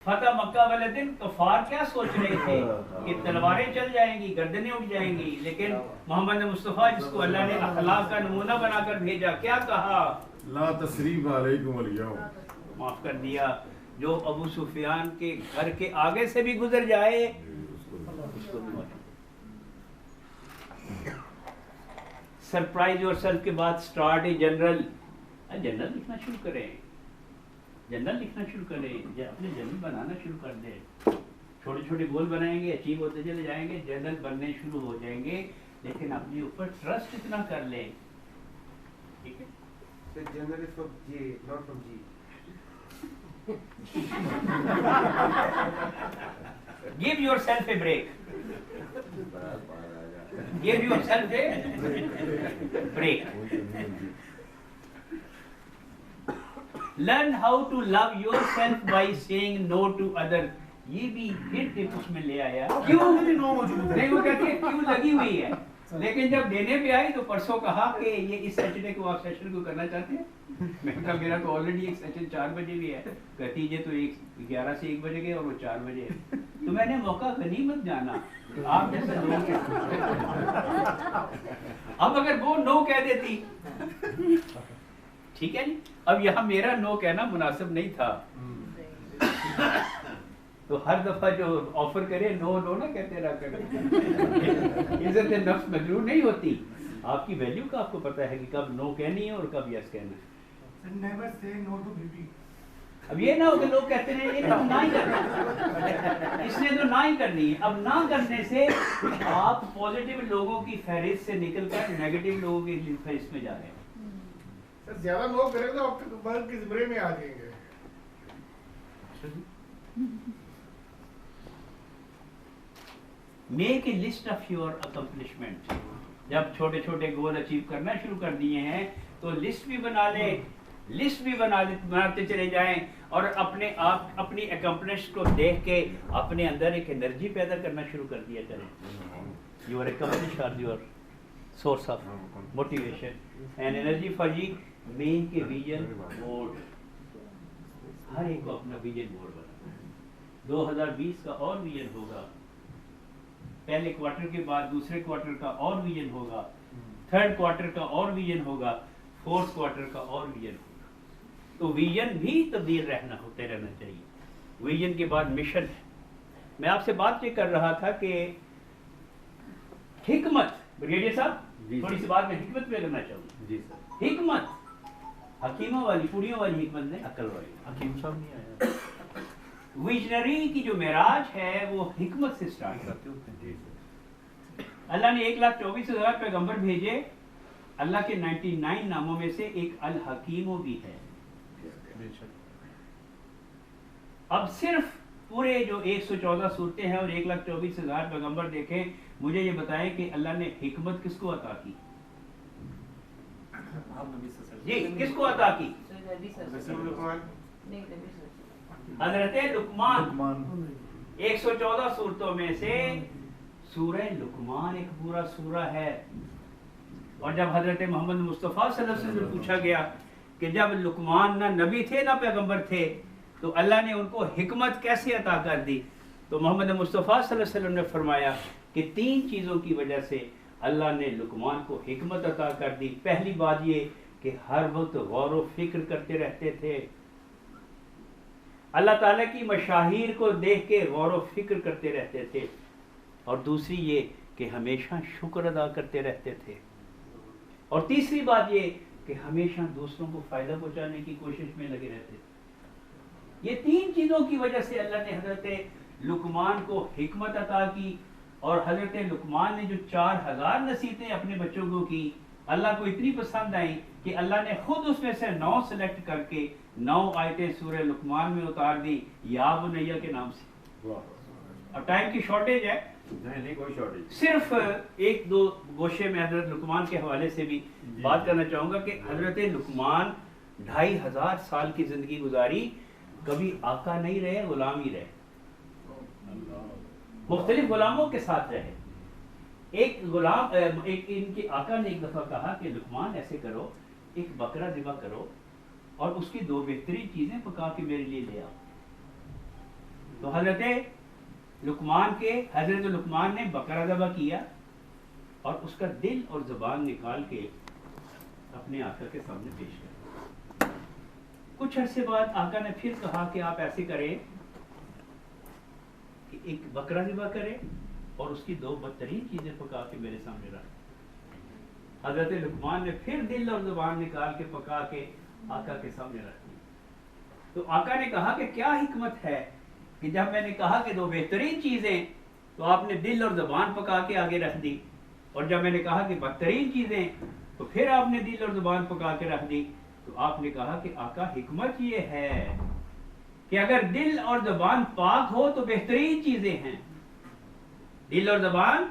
फतह मक्का वाले दिन कफार क्या सोच रहे थे कि तलवारें चल जाएंगी, गर्दनें उठ जाएंगी, लेकिन मोहम्मद मुस्तफ़ा जिसको अल्लाह ने अखलाक का नमूना बनाकर भेजा, क्या कहा? ला तसरीब अलैकुम अल-यौम, माफ कर दिया। जो अबू सुफियान के घर के आगे से भी गुजर जाए उसको भी माफ। सरप्राइज योरसेल्फ के बाद स्टार्ट ए जनरल। जनरल लिखना शुरू करें, जनरल लिखना शुरू करें, अपने जनरल बनाना शुरू कर दें। छोटे छोटे गोल बनाएंगे, अचीव होते चले जाएंगे, जनरल बनने शुरू हो जाएंगे, लेकिन अपने ऊपर ट्रस्ट इतना कर लें। ठीक है? So general is from J, not from G. Give yourself a break. Give yourself a break. Learn how to love yourself by saying no to other. ये भी फिर टिप उसमें ले आया। क्यों नहीं, वो कहती है क्यों लगी हुई है, लेकिन जब देने पे आई तो परसों कहा कि ये इस सैटरडे को आप सेशन को करना चाहते हैं। मैंने कहा मेरा तो ऑलरेडी एक सेशन 4 बजे भी है। कहती है तो 11 से 1 बजे गए और वो 4 बजे है। तो मैंने मौका गनीमत जाना, आप जैसे लोग। अब अगर वो नो कह देती, ठीक है जी, अब यहाँ मेरा नो कहना मुनासिब नहीं था, तो हर दफा जो ऑफर करे नो नो ना कहते रहा करें। इज्जत नफ्स मजरूर नहीं होती। आपकी वैल्यू का आपको पता है कि कब नो कहनी है और कब यस कहना है। Never say no to baby. अब ये ना हो कि लोग कहते हैं ये तो ना ही करना, इसने तो ना ही करनी है। अब ना करने से आप पॉजिटिव लोगों की फहरिस्त से निकलकर नेगेटिव लोगों की फहरिस्त में जा रहे हैं। सर ज्यादा नो करें तो आपके बल के ज़िम्मे में आ जाएंगे। Make a list of your accomplishment. जब छोटे छोटे गोल अचीव करना शुरू कर दिए हैं तो लिस्ट भी बना ले, लिस्ट भी बनाते चले जाएं और अपने आप अपनी अकम्पलिश को देख के अपने अंदर एक एनर्जी पैदा करना शुरू कर दिया करें। Your accomplish are your source of motivation and energy for जी। Make a vision board. हर एक को अपना विजन बोर्ड बनाना है। 2020 का और विजन होगा, पहले क्वार्टर के बाद दूसरे क्वार्टर का और विजन होगा, थर्ड क्वार्टर का और विजन होगा, फोर्थ क्वार्टर का और विजन होगा। तो विजन भी तब्दील होते रहना चाहिए। विजन के बाद मिशन है। मैं आपसे बात ये कर रहा था कि हिकमत, ब्रिगेडियर साहब थोड़ी सी बात में हिकमत में करना चाहूँगा। जी सर। हिकमत हकीमों वाली, पुड़ियों वाली हिकमत नहीं, अकल वाली। हकीम साहब नहीं आया। विजनरी की जो मेराज है वो हिकमत से स्टार्ट करते होते हैं। अल्लाह ने 1,24,000 पैगंबर भेजे। अल्लाह के 99 नामों में से एक अल हकीमो भी है। अब सिर्फ पूरे जो 114 सूरतें हैं और 1,24,000 पैगंबर देखें, मुझे ये बताएं कि अल्लाह ने हिकमत किसको अता की? जी, किसको अता की? हजरत लुकमान। 114 सूरतों में से सूरह लुकमान एक पूरा सूरा है। और जब हजरत मोहम्मद मुस्तफ़ा सल्लल्लाहु अलैहि वसल्लम से पूछा गया कि जब लुकमान ना नबी थे ना पैगंबर थे तो अल्लाह ने उनको हिकमत कैसे अता कर दी, तो मोहम्मद मुस्तफ़ा सल्लल्लाहु अलैहि वसल्लम ने फरमाया कि 3 चीज़ों की वजह से अल्लाह ने लुकमान को हिकमत अता कर दी। पहली बात ये कि हर वक्त गौर व फिक्र करते रहते थे, अल्लाह ताला की मशाहिर को देख के गौर व फिक्र करते रहते थे। और दूसरी ये कि हमेशा शुक्र अदा करते रहते थे। और तीसरी बात ये कि हमेशा दूसरों को फ़ायदा पहुंचाने की कोशिश में लगे रहते थे। ये 3 चीज़ों की वजह से अल्लाह ने हज़रत लुकमान को हिकमत अता की। और हज़रत लुकमान ने जो 4000 नसीहतें अपने बच्चों को की, अल्लाह को इतनी पसंद आई कि अल्लाह ने खुद उसमें से 9 सेलेक्ट करके 9 आयतें सूरह लुकमान में उतार दी या बुनैया के नाम से। अब टाइम की शॉर्टेज है, नहीं कोई शॉर्टेज। सिर्फ 1-2 गोशे में हजरत लुकमान के हवाले से भी बात करना चाहूँगा कि हजरत लुकमान 2500 साल की ज़िंदगी गुजारी, कभी आका नहीं रहे, गुलाम ही रहे, मुख्तलिफ गुलामों के साथ रहे। एक गुलाम एक इनके आका ने एक दफ़ा कहा कि लुकमान ऐसे करो, एक बकरा ज़िबा करो और उसकी 2 बेहतरीन चीज़ें पका के मेरे लिए ले आओ। तो हजरत लुकमान ने बकरा ज़बह किया और उसका दिल और ज़बान निकाल के अपने आका के सामने पेश किया। कुछ अरसे बाद आका ने फिर कहा कि आप ऐसे करें कि एक बकरा ज़बह करें और उसकी 2 बदतरीन चीजें पका के मेरे सामने रख। हजरत लुकमान ने फिर दिल और ज़ुबान निकाल के पका के आका के सामने रख दी। तो आका ने कहा कि क्या हिकमत है कि जब मैंने कहा कि 2 बेहतरीन चीजें तो आपने दिल और ज़ुबान पका के आगे रख दी, और जब मैंने कहा कि बदतरीन चीजें तो फिर आपने दिल और ज़ुबान पका के रख दी। तो आपने कहा कि आका हिकमत ये है कि अगर दिल और ज़ुबान पाक हो तो बेहतरीन चीजें हैं, दिल और ज़ुबान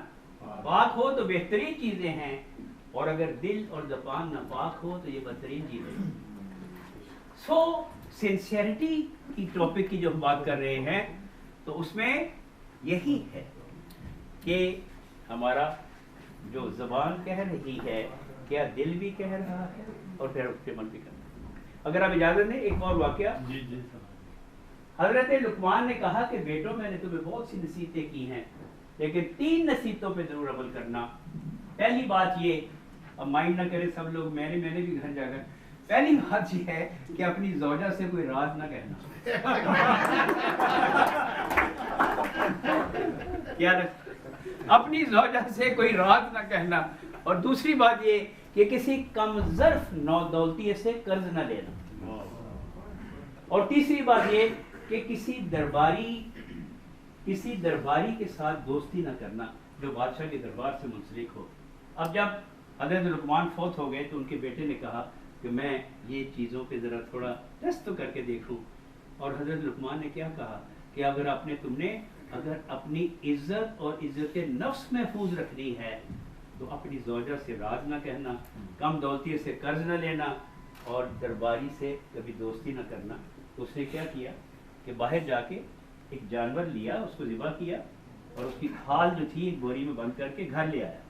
पाक हो तो बेहतरीन चीजें हैं, और अगर दिल और ज़ुबान नापाक हो तो ये बदतरीन चीजें हैं। सो सिंसियरिटी की टॉपिक की जो हम बात कर रहे हैं तो उसमें यही है कि हमारा जो ज़बान कह रही है क्या दिल भी कह रहा है और फिर उसके मन भी कर रहा है। अगर आप इजाजत दें एक और वाकया। जी जी हजरत लुकमान ने कहा कि बेटो मैंने तुम्हें बहुत सी नसीहतें की हैं लेकिन 3 नसीहतों पे जरूर अमल करना। पहली बात ये, अब माइंड ना करें सब लोग, मैंने भी घर जाकर, पहली बात ये है कि अपनी ज़ौजा से कोई राज ना कहना। क्या अपनी ज़ौजा से कोई राज ना कहना। और दूसरी बात ये कि किसी कमज़र्फ नौदौलती से कर्ज ना लेना। और तीसरी बात ये कि किसी दरबारी के साथ दोस्ती ना करना जो बादशाह के दरबार से मुंसलिक हो। अब जब हज़रत लुकमान फौत हो गए तो उनके बेटे ने कहा कि मैं ये चीज़ों पे ज़रा थोड़ा टेस्ट तो करके देखूं। और हज़रत लुकमान ने क्या कहा कि अगर अपनी इज्जत और इज्जत नफ्स महफूज रखनी है तो अपनी ज़ौजा से राज ना कहना, कम दौलती से कर्ज ना लेना और दरबारी से कभी दोस्ती ना करना। तो उसने क्या किया कि बाहर जाके एक जानवर लिया, उसको ज़िबा किया और उसकी खाल जो थी एक बोरी में बंद करके घर ले आया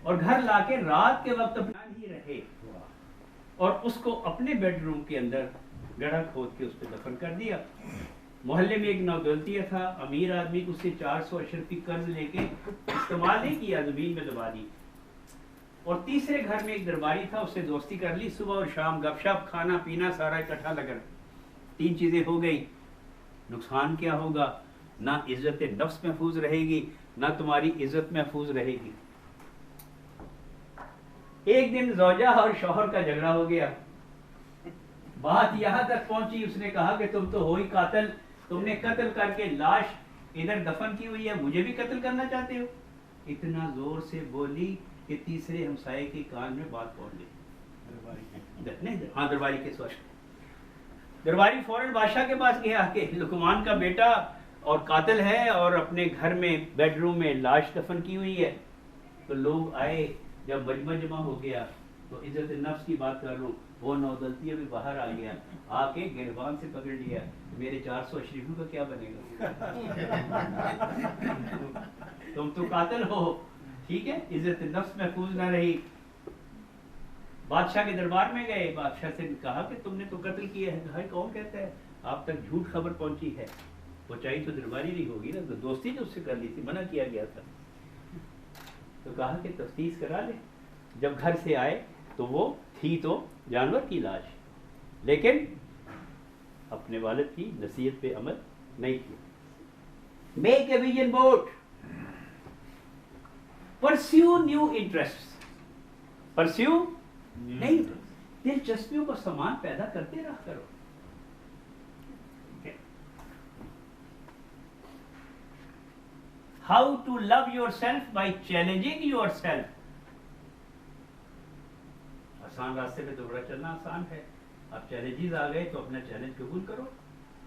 और घर लाके रात के वक्त अपना ही रहे और उसको अपने बेडरूम के अंदर गड्ढा खोद के उस पर दफन कर दिया। मोहल्ले में एक नौदौलतिया था, अमीर आदमी, उससे 400 अशरफी कर्ज लेके इस्तेमाल नहीं किया, जमीन में दबा दी। और तीसरे घर में एक दरबारी था, उससे दोस्ती कर ली, सुबह और शाम गपशप, खाना पीना सारा इकट्ठा लगा। 3 चीजें हो गई। नुकसान क्या होगा? ना इज्जत नफ्स महफूज रहेगी, ना तुम्हारी इज्जत महफूज रहेगी। एक दिन ज़ौजा और शौहर का झगड़ा हो गया। बात यहां तक पहुंची, उसने कहा कि तुम तो हो ही कातिल, तुमने कत्ल करके लाश इधर दफन की हुई है, मुझे भी कत्ल करना चाहते हो। इतना जोर से बोली कि तीसरे हमसाये के कान में बात पहुंच गई। हाँ, दरबारी के स्वाश। दरबारी फौरन बादशाह के पास गया कि लुकमान का बेटा और कातिल है और अपने घर में बेडरूम में लाश दफन की हुई है। तो लोग आए, जब मजमा जमा हो गया तो इज्जत नफ्स की बात कर रहा हूँ, वो नौदौलतिया भी बाहर आ गया, आके गिरबान से पकड़ लिया, मेरे 400 अशरीफों का क्या बनेगा? तुम तो कातिल हो, ठीक है, इज्जत नफ्स महफूज ना रही। बादशाह के दरबार में गए, बादशाह से कहा कि तुमने तो कत्ल किया है। भाई कौन कहता है? आप तक झूठ खबर पहुंची है। वो चाहिए तो दरबारी नहीं होगी ना, तो दोस्ती तो उससे कर ली थी, मना किया गया था। तो कहा कि तफ्तीश करा ले। जब घर से आए तो वो थी तो जानवर की लाश, लेकिन अपने वालिद की नसीहत पे अमल नहीं किया। Make a vision board, pursue new interest, pursue नहीं, दिलचस्पियों का सामान पैदा करते रहा करो। How to love yourself by challenging yourself। आसान रास्ते पे दोबारा चलना आसान है। अब चैलेंजेस आ गए तो अपना चैलेंज कबूल करो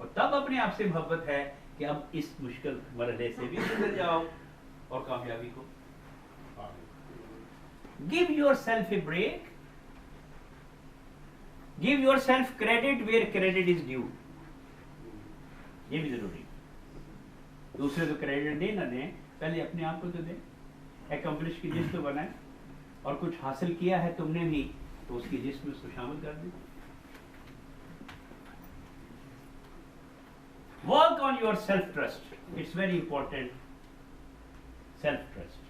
और तब अपने आप से मोहब्बत है कि अब इस मुश्किल मरहले से भी गुजर जाओ और कामयाबी को। Give yourself a break, give yourself credit where credit is due। ये भी जरूरी। दूसरे तो क्रेडिट दे ना दें, पहले अपने आप को तो दें। एकम्प्लिश की लिस्ट तो बनाए और कुछ हासिल किया है तुमने भी तो उसकी लिस्ट में उसको शामिल कर दें। on your self trust. It's very important. Self trust.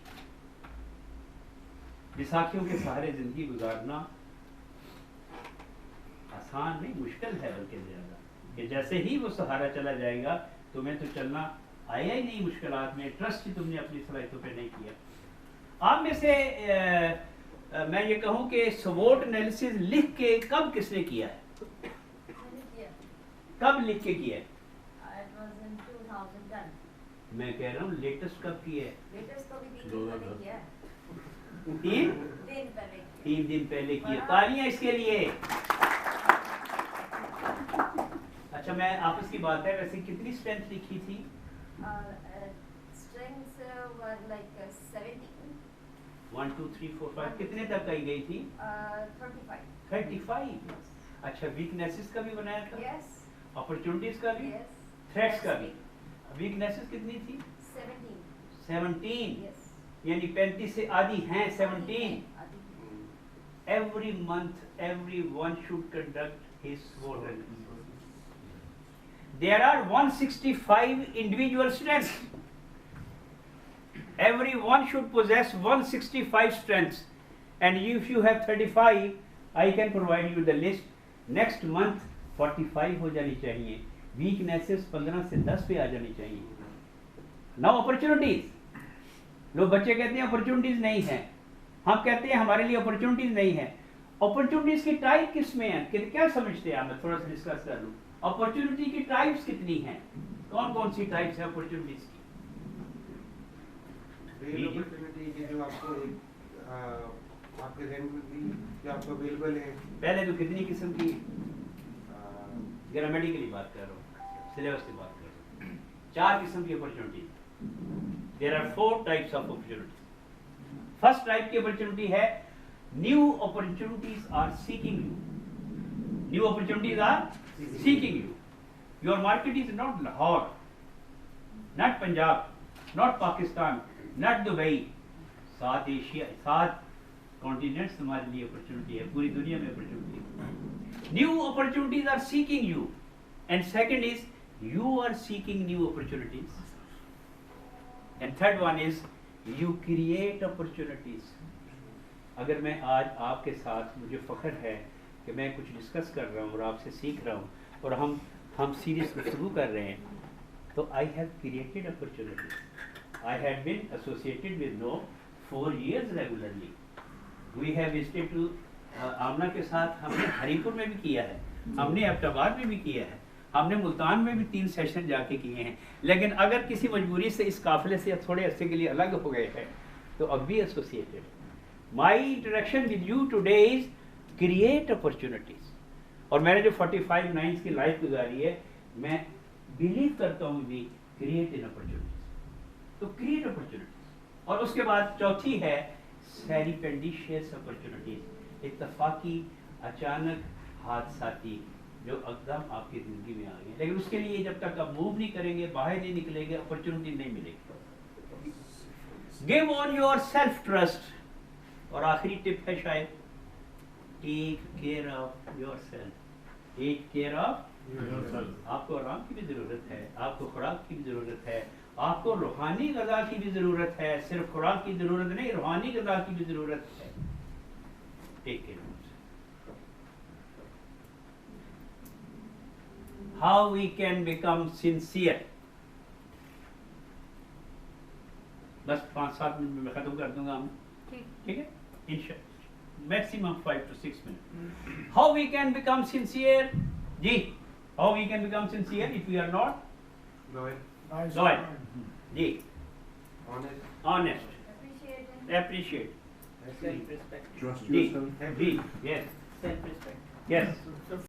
विसाखियों के सहारे जिंदगी गुजारना आसान नहीं, मुश्किल है बल्कि ज्यादा, कि जैसे ही वो सहारा चला जाएगा तुम्हें तो चलना आया ही नहीं मुश्किलात में, ट्रस्ट ही तुमने अपनी सलाहियतों पे नहीं किया। आप में से मैं ये कहूँ कि स्वोट एनालिसिस लिख के कब किसने किया है? कब लिख के किया है? It was in 2010. मैं कह रहा हूँ लेटेस्ट कब किया है? Latest तो भी 3 दिन पहले किया है। 3 दिन पहले किया। 3 दिन पहले किया। तालियां इसके लिए। अच्छा, मैं आपस की बात है, वैसे कितनी स्ट्रेंथ लिखी थी? Strengths were like 17. 1 2 3 4 5 कितने तक आई गई थी? 35. 35। अच्छा, वीकनेसेस का भी बनाया था? Yes. अपॉर्चुनिटीज का भी? Yes. थ्रेट्स का भी? वीकनेसेस कितनी थी? 17. 17। Yes. यानी 35 से आधी हैं 17। आधी। Every month everyone should conduct his SWOT analysis. There are 165 individual strengths. Everyone should possess 165 strengths, and if you have 35, I can provide you the list. Next month 45 हो जानी चाहिए, weaknesses 15 से 10 पे आ जानी चाहिए। Now opportunities. लोग बच्चे कहते हैं अपॉर्चुनिटीज नहीं है, हम कहते हैं हमारे लिए अपॉर्चुनिटीज नहीं है। अपॉर्चुनिटीज की टाइप किस में है, क्या समझते हैं आप? मैं थोड़ा सा डिस्कस कर लूं। अपॉर्चुनिटी की टाइप्स कितनी हैं? कौन कौन सी टाइप्स है अपॉर्चुनिटीज की? रेल अपॉर्चुनिटी की जो आपको आपके रेंट में भी जो आपको अवेलेबल है। पहले तो कितनी किस्म की? ग्रामेटिकली बात कर रहा हूँ, सिलेबस की बात कर रहा हूँ। 4 किस्म की opportunity. There are 4 types of opportunities. First type की opportunity है new opportunities are seeking you. New opportunities are seeking you. Your market is not Lahore, not Punjab, not Pakistan, not Dubai. 7 Asia, 7 continents तुम्हारे लिए opportunity है, पूरी दुनिया में opportunity. New opportunities are seeking you, and second is you are seeking new opportunities, and third one is you create opportunities. अगर मैं आज आपके साथ, मुझे फख्र है कि मैं कुछ डिस्कस कर रहा हूँ और आपसे सीख रहा हूँ और हम सीरीज गुफ्तगू कर रहे हैं, तो I have created opportunities. I have been associated with no 4 years regularly. We have visited to Amna के साथ हमने हरीपुर में भी किया है, हमने अब्टाबाद में भी किया है, हमने मुल्तान में भी 3 सेशन जाके किए हैं। लेकिन अगर किसी मजबूरी से इस काफिले से थोड़े अरसे के लिए अलग हो गए हैं तो अब भी associated. My interaction with you today is create opportunities. और मैंने जो 45 नाइन्स की लाइफ गुजारी है, मैं बिलीव करता हूँ भी क्रिएट इन अपॉर्चुनिटीज। तो क्रिएट अपॉर्चुनिटीज। और उसके बाद चौथी है सेरिपेंडिशियस अपॉर्चुनिटीज, इत्तफाकी, अचानक, हादसाती, जो एकदम आपकी जिंदगी में आ गए। लेकिन उसके लिए जब तक आप मूव नहीं करेंगे, बाहर नहीं निकलेंगे, अपॉर्चुनिटी नहीं मिलेगी। Give on yourself trust. और आखिरी टिप है शायद, take care of yourself. Take care of yourself. आपको आराम की भी जरूरत है, आपको खुराक की भी जरूरत है, आपको रूहानी ग़िज़ा की भी जरूरत है। सिर्फ खुराक की जरूरत नहीं, रूहानी ग़िज़ा की भी जरूरत है। Take care. How we can become sincere? बस 5-7 मिनट में मैं खत्म कर दूंगा हम, ठीक है? इंशाअल्लाह maximum 5 to 6 minutes. How we can become sincere? जी, how we can become sincere if we are not loyal, loyal? जी, honest, Appreciating. appreciate, Trust जी, yourself. जी, yes, Self-respect. yes,